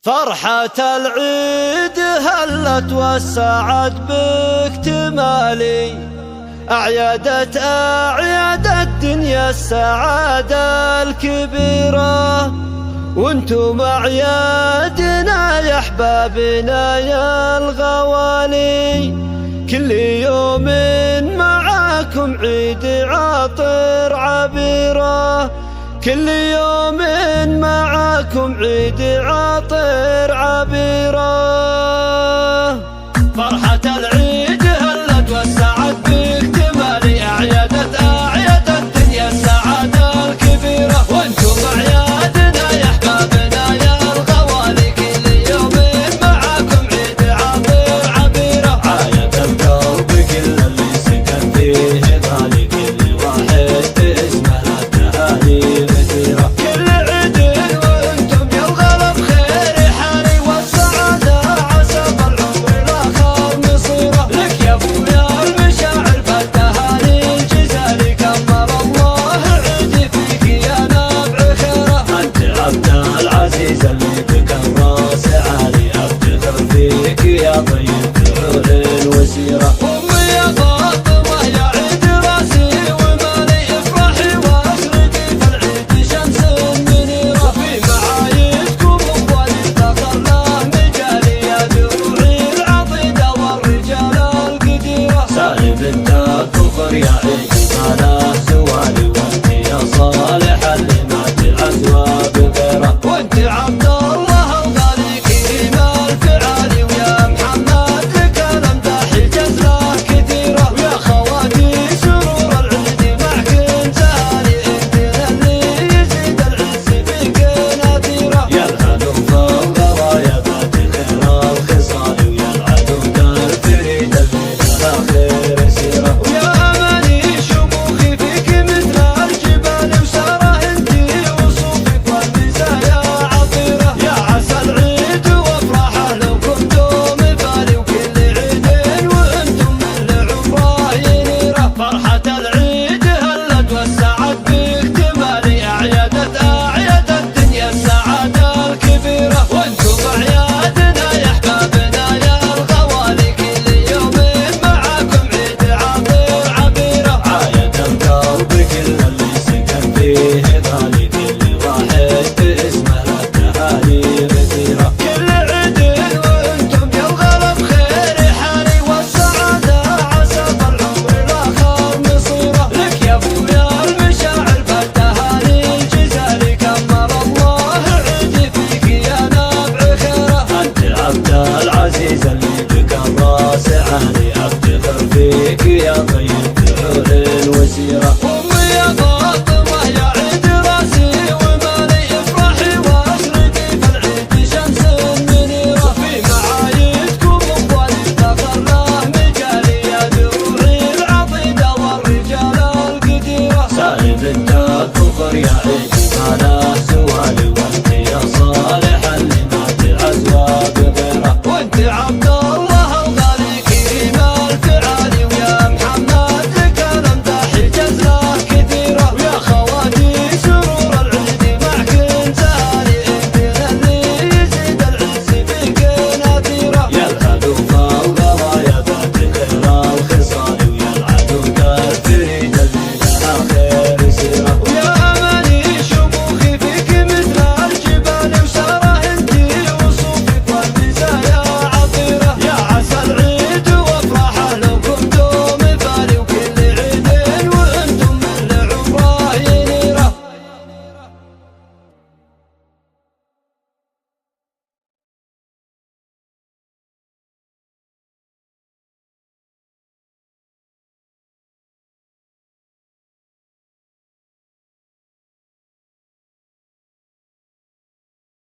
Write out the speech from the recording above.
فرحة العيد هلت والسعد باكتمالي، أعيادت أعياد الدنيا السعادة الكبيرة، وانتم أعيادنا يا أحبابنا يا الغوالي، كل يوم معاكم عيد عاطر عبيرة، كل يوم معاكم عيد عاطر عبيرة. فرحة العيد هلت والسعد باكتمالي، أعيادت أعياد الدنيا السعادة الكبيرة، وانتم أعيادنا يا أحبابنا يا الغوالي، كل يوم معاكم عيد عاطر عبيرة. عايد القلب كل اللي سكن فيه غالي، كل واحد باسمه له تهاني مثيرة، كل عيد وانتم يا الغلا بخير حالي والسعادة، عسى بالعمر الآخر مصيرة، لك يا ابويا المشاعر بالتهاني الجزالي، كمل الله عيدي فيك يا نابع خيره، انت عبد العزيز